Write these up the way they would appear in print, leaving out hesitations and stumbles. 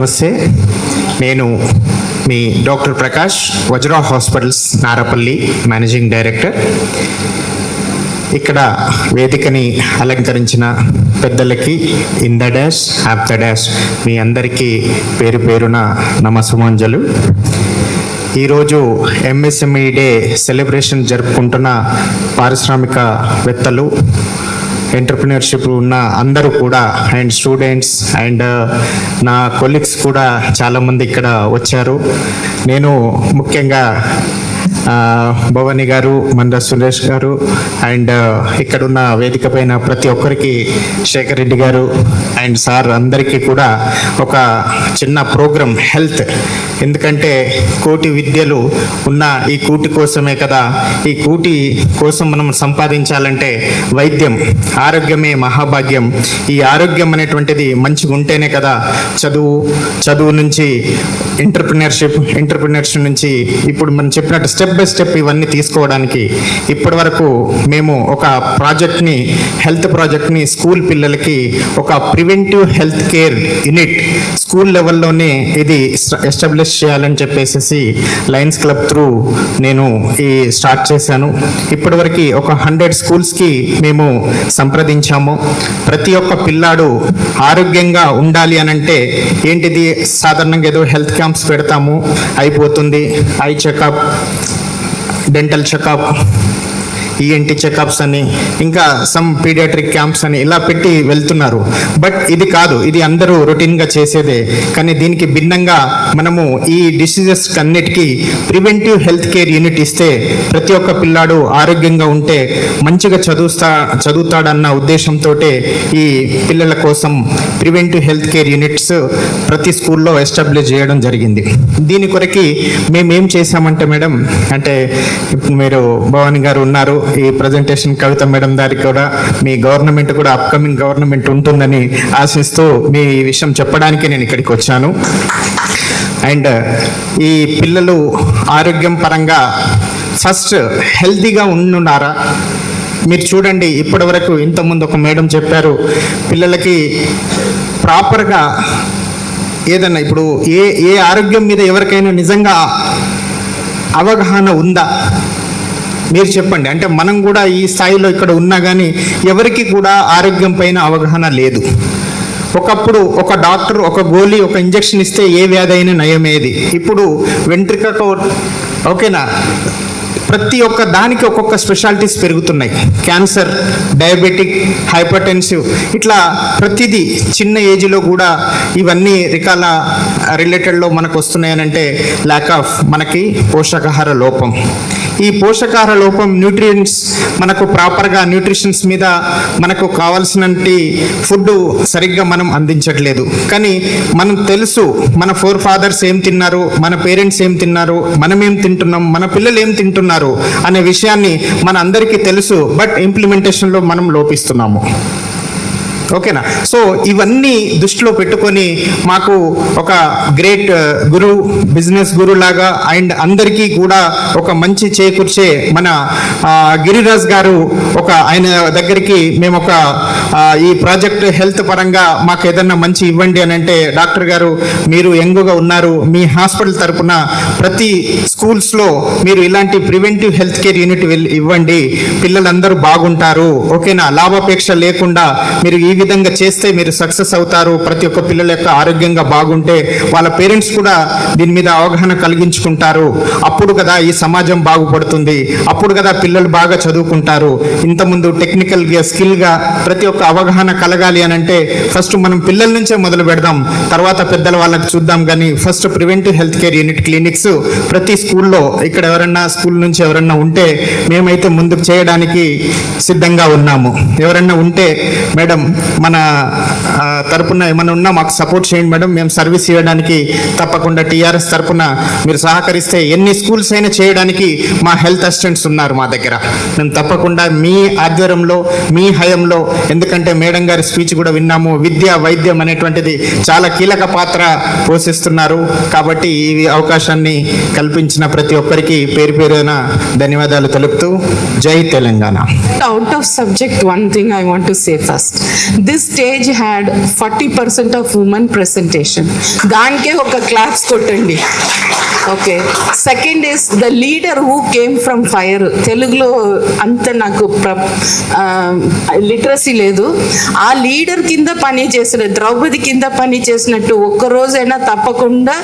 నమస్తే, నేను మీ doctor Prakash, Vajra hospitals Narapalli managing director. ఇక్కడ వేదికని అలంకరించిన పెద్దలకి ఇన్ ద డాష్ హ్యాప్ ద డాష్ మీ అందరికీ పేరు పేరున నమస్సుమాంజలు. ఈరోజు ఎంఎస్ఎంఈ డే సెలబ్రేషన్ జరుపుకుంటున్న పారిశ్రామికవేత్తలు, ఎంటర్ప్రినర్షిప్ ఉన్న అందరూ కూడా అండ్ స్టూడెంట్స్ అండ్ నా కొలీగ్స్ కూడా చాలామంది ఇక్కడ వచ్చారు. నేను ముఖ్యంగా భవానీ గారు, మంద సురేష్ గారు అండ్ ఇక్కడున్న వేదిక పైన ప్రతి ఒక్కరికి, శేఖర్ రెడ్డి గారు అండ్ సార్ అందరికీ కూడా ఒక చిన్న ప్రోగ్రామ్ హెల్త్, ఎందుకంటే కోటి విద్యలు ఉన్న ఈ కూటి కోసమే కదా, ఈ కూటి కోసం మనం సంపాదించాలంటే వైద్యం, ఆరోగ్యమే మహాభాగ్యం. ఈ ఆరోగ్యం అనేటువంటిది మంచిగా ఉంటేనే కదా చదువు నుంచి ఎంటర్ప్రినర్షిప్ నుంచి ఇప్పుడు మనం చెప్పినట్టు స్టెప్ బై స్టెప్ ఇవన్నీ తీసుకోవడానికి ఇప్పటి వరకు మేము ఒక ప్రాజెక్ట్ని, హెల్త్ ప్రాజెక్ట్ని స్కూల్ పిల్లలకి ఒక preventive health care unit school లెవెల్లోనే ఇది ఎస్టాబ్లిష్ చేయాలని చెప్పేసి లయన్స్ క్లబ్ త్రూ నేను ఈ స్టార్ట్ చేశాను. ఇప్పటివరకు ఒక 100 స్కూల్స్కి మేము సంప్రదించాము. ప్రతి ఒక్క పిల్లాడు ఆరోగ్యంగా ఉండాలి అనంటే ఏంటిది, సాధారణంగా ఏదో హెల్త్ క్యాంప్స్ పెడతాము, అయిపోతుంది. Eye checkup, dental checkup, ENT checkups అని, ఇంకా సమ్ పీడియాట్రిక్ క్యాంప్స్ అని ఇలా పెట్టి వెళ్తున్నారు. బట్ ఇది కాదు, ఇది అందరూ రొటీన్గా చేసేదే. కానీ దీనికి భిన్నంగా మనము ఈ డిసీజెస్ అన్నిటికీ ప్రివెంటివ్ హెల్త్ కేర్ యూనిట్ ఇస్తే ప్రతి ఒక్క పిల్లాడు ఆరోగ్యంగా ఉంటే మంచిగా చదువుతాడన్న ఉద్దేశంతో ఈ పిల్లల కోసం ప్రివెంటివ్ హెల్త్ కేర్ యూనిట్స్ ప్రతి స్కూల్లో ఎస్టాబ్లిష్ చేయడం జరిగింది. దీని కొరకి మేమేం చేశామంటే మేడం, అంటే మీరు భవానీ గారు ఉన్నారు, ఈ ప్రజెంటేషన్ కవిత మేడం దానికి కూడా మీ గవర్నమెంట్ కూడా అప్కమింగ్ గవర్నమెంట్ ఉంటుందని ఆశిస్తూ మీ విషయం చెప్పడానికి నేను ఇక్కడికి వచ్చాను. అండ్ ఈ పిల్లలు ఆరోగ్యం పరంగా ఫస్ట్ హెల్తీగా ఉండున్నారా? మీరు చూడండి, ఇప్పటి వరకు ఇంతకుముందు ఒక మేడం చెప్పారు, పిల్లలకి ప్రాపర్గా ఏదన్నా ఇప్పుడు ఏ ఆరోగ్యం మీద ఎవరికైనా నిజంగా అవగాహన ఉందా? మీరు చెప్పండి. అంటే మనం కూడా ఈ స్థాయిలో ఇక్కడ ఉన్నా కానీ ఎవరికి కూడా ఆరోగ్యం పైన అవగాహన లేదు. ఒకప్పుడు ఒక డాక్టర్ ఒక గోళీ, ఒక ఇంజెక్షన్ ఇస్తే ఏ వ్యాధి అయినా నయమేది. ఇప్పుడు వెంట్రికకు ఓకేనా, ప్రతి ఒక్క దానికి ఒక్కొక్క స్పెషాలిటీస్ పెరుగుతున్నాయి. క్యాన్సర్, డయాబెటిక్, హైపర్టెన్సివ్, ఇట్లా ప్రతిదీ చిన్న ఏజ్లో కూడా ఇవన్నీ రకాల రిలేటెడ్లో మనకు వస్తున్నాయనంటే ల్యాక్ ఆఫ్ మనకి పోషకాహార లోపం. ఈ పోషకాహార లోపం, న్యూట్రియంట్స్ మనకు ప్రాపర్గా న్యూట్రిషన్స్ మీద మనకు కావాల్సినటువంటి ఫుడ్ సరిగ్గా మనం అందించట్లేదు. కానీ మనం తెలుసు మన ఫోర్ ఫాదర్స్ ఏం తిన్నారు, మన పేరెంట్స్ ఏం తిన్నారు, మనం ఏం తింటున్నాం, మన పిల్లలు ఏం తింటున్నారు అనే విషయాన్ని మన అందరికీ తెలుసు. బట్ ఇంప్లిమెంటేషన్లో మనం లోపిస్తున్నాము. ఓకేనా? సో ఇవన్నీ దృష్టిలో పెట్టుకొని మాకు ఒక గ్రేట్ గురు, బిజినెస్ గురు లాగా అండ్ అందరికీ కూడా ఒక మంచి చేకూర్చే మన గిరిరాజ్ గారు, ఆయన దగ్గరికి మేము ఒక ఈ ప్రాజెక్ట్ హెల్త్ పరంగా మాకు ఏదన్నా మంచి ఇవ్వండి అని అంటే, డాక్టర్ గారు మీరు యంగ్గా ఉన్నారు, మీ హాస్పిటల్ తరపున ప్రతి స్కూల్స్లో మీరు ఇలాంటి ప్రివెంటివ్ హెల్త్ కేర్ యూనిట్ ఇవ్వండి, పిల్లలందరూ బాగుంటారు. ఓకేనా? లాభాపేక్ష లేకుండా మీరు ఈ విధంగా చేస్తే మీరు సక్సెస్ అవుతారు. ప్రతి ఒక్క పిల్లల యొక్క ఆరోగ్యంగా బాగుంటే వాళ్ళ పేరెంట్స్ కూడా దీని మీద అవగాహన కలిగించుకుంటారు. అప్పుడు కదా ఈ సమాజం బాగుపడుతుంది, అప్పుడు కదా పిల్లలు బాగా చదువుకుంటారు. ఇంతకుముందు టెక్నికల్గా, స్కిల్గా ప్రతి ఒక్క అవగాహన కలగాలి అని అంటే ఫస్ట్ మనం పిల్లల నుంచే మొదలు పెడదాం, తర్వాత పెద్దల వాళ్ళకి చూద్దాం. కానీ first preventive health care unit clinics ప్రతి స్కూల్లో, ఇక్కడ ఎవరన్నా స్కూల్ నుంచి ఎవరన్నా ఉంటే మేమైతే ముందుకు చేయడానికి సిద్ధంగా ఉన్నాము. ఎవరన్నా ఉంటే మేడం మన తరపున ఏమైనా ఉన్నా మాకు సపోర్ట్ చేయండి మేడం, మేము సర్వీస్ ఇవ్వడానికి తప్పకుండా టీఆర్ఎస్ తరపున మీరు సహకరిస్తే ఎన్ని స్కూల్స్ అయినా చేయడానికి మా హెల్త్ అసిస్టెంట్స్ ఉన్నారు మా దగ్గర. మేము తప్పకుండా మీ ఆధ్వర్యంలో, మీ హయంలో, ఎందుకంటే మేడం గారి స్పీచ్ కూడా విన్నాము, విద్య వైద్యం అనేటువంటిది చాలా కీలక పాత్ర పోషిస్తున్నారు. కాబట్టి ఈ అవకాశాన్ని కల్పించిన ప్రతి ఒక్కరికి పేరు పేరున ధన్యవాదాలు తెలుపుతూ జై Telangana. Out of subject, one thing I want to say first. This stage had 40% of women presentation. దానికే ఒక క్లాప్స్ కొట్టండి. Okay, second is the leader who came from fire. తెలుగులో అంత నాకు లిటరసీ లేదు. ఆ లీడర్ కింద పని చేసిన ద్రౌపది కింద పని చేసినట్టు ఒక్కరోజైనా తప్పకుండా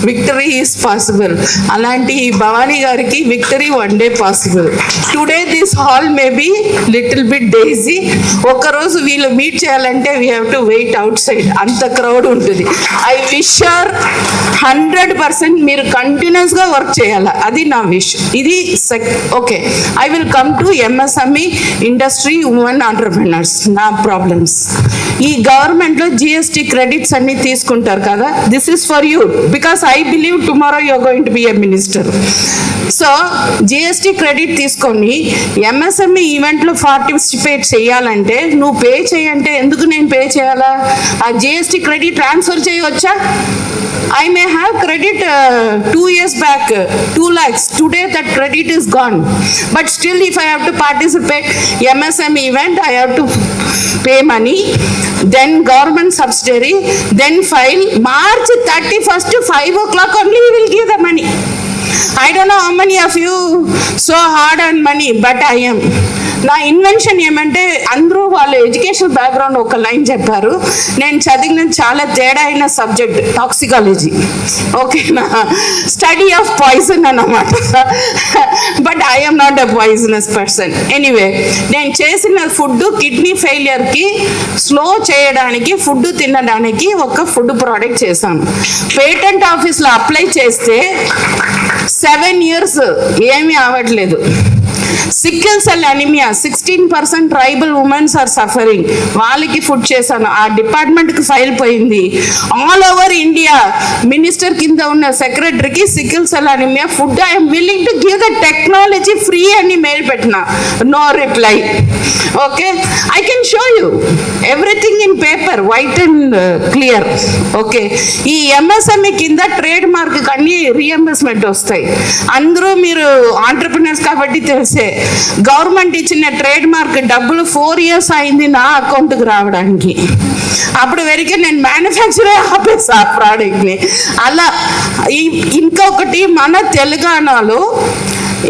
విక్టరీ ఈజ్ పాసిబుల్. అలాంటి భవానీ గారికి victory one day possible. Today this hall may be little bit daisy. ఒక్కరోజు వీళ్ళు మీట్ చేయాలంటే we have to wait outside, అంత క్రౌడ్ ఉంటుంది. ఐ విష్ యూర్ 100% మీరు కంటిన్యూస్ గా వర్క్ చేయాలి, అది నా విష్. ఇది okay, I will come to MSME industry women entrepreneurs. నా ప్రాబ్లమ్స్, ఈ గవర్నమెంట్ లో జిఎస్టి క్రెడిట్స్ అన్ని తీసుకుంటారు కదా, this is for you because I believe tomorrow you are going to be a minister. So GST credit తీసుకొని MSME ఈవెంట్లో participate చేయాలంటే నువ్వు పే చేయంటే ఎందుకు నేను పే చేయాలా? ఆ జిఎస్టి క్రెడిట్ ట్రాన్స్ఫర్ చేయవచ్చా? I may have credit 2 years back, 2 lakhs. Today that credit is gone. But still if I have to participate MSME event, I have to pay money. Then government subsidiary, then file. March 31st to 5 o'clock only we will give the money. I don't know how many of you so hard on money, but I am. నా invention ఏమంటే అందరూ వాళ్ళ education background ఒక line చెప్పారు. నేను చదివిన చాలా తేడా అయిన సబ్జెక్ట్ టాక్సికాలజీ, ఓకేనా, స్టడీ ఆఫ్ పాయిజన్ అన్నమాట. But I'm not a poisonous person. Anyway, నేను చేసిన ఫుడ్ కిడ్నీ ఫెయిలియర్కి స్లో చేయడానికి, ఫుడ్ తినడానికి ఒక ఫుడ్ ప్రోడక్ట్ చేశాను. పేటెంట్ ఆఫీస్లో అప్లై చేస్తే 7 years ఏమీ అవ్వట్లేదు. Sickle cell anaemia 16% tribal womens are suffering. వాళ్ళకి ఫుడ్ చేశాను, ఆ డిపార్ట్మెంట్కి ఫైల్ పోయింది. ఆల్ ఓవర్ ఇండియా మినిస్టర్ కింద ఉన్న సెక్రటరీకి sickle cell anaemia food I'm willing to give the technology free అని మెయిల్ పెట్టిన, no reply. Okay, I can show you everything in paper, white and clear. Okay, ఈ MSME కింద trade mark అన్ని reimbursement వస్తాయి. అందరూ మీరు ఆంటర్ప్రినర్స్ కాబట్టి తెలిసే, గవర్నమెంట్ ఇచ్చిన ట్రేడ్ మార్క్ డబ్బులు 4 years అయింది నా అకౌంట్కి రావడానికి. అప్పుడు వరకే నేను మ్యానుఫ్యాక్చరే ఆపేసా ఆ ప్రోడక్ట్ని. అలా ఇంకొకటి మన తెలంగాణలో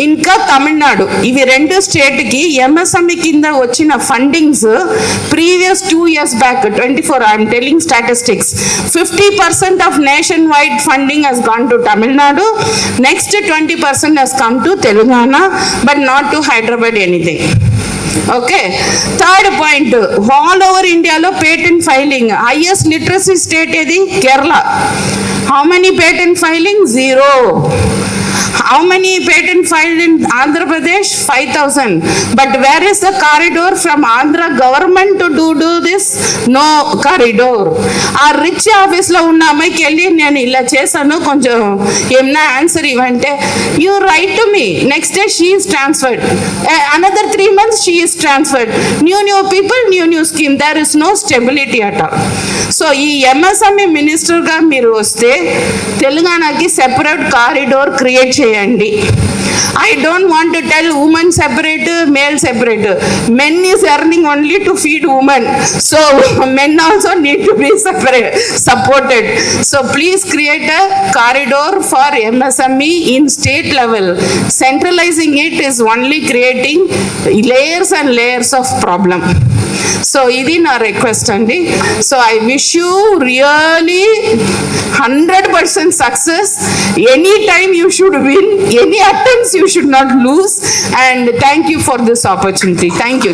ఇంకా తమిళనాడు, ఇవి 2 స్టేట్కి ఎంఎస్ఎంఈ కింద వచ్చిన fundings previous 2 years back 24, I'm telling statistics, 50% of nation wide funding has gone to Tamil Nadu. Next 20% has come to Telangana, but not to Hyderabad anything. Okay, third point, all over ఇండియాలో patent filing highest literacy state ఏది? Kerala. How many patent filing? 0. How many patent filed in Andhra Pradesh? 5,000. But where is the corridor from Andhra government to do this? No corridor. ఆ rich ఆఫీస్లో ఉన్న అమ్మాయికి వెళ్ళి నేను ఇలా చేశాను, కొంచెం ఏమన్నా ఆన్సర్ ఇవ్వంటే, you write to me. Next day she is transferred. Another 3 months she is transferred. New people, new scheme. There is no stability at all. So ఈ ఎంఎస్ఎంఈ మినిస్టర్గా మీరు వస్తే తెలంగాణకి సెపరేట్ కారిడోర్ క్రియేట్ చేయండి. I don't want to tell women separate, male separate. Men is earning only to feed women. So men also need to be separate, supported. So please create a corridor for MSME in state level. Centralizing it is only creating layers and layers of problem. So ఇది నా request అండి. So I wish you really 100% success. Any time you should win, any attempts you should not lose, and thank you for this opportunity. Thank you.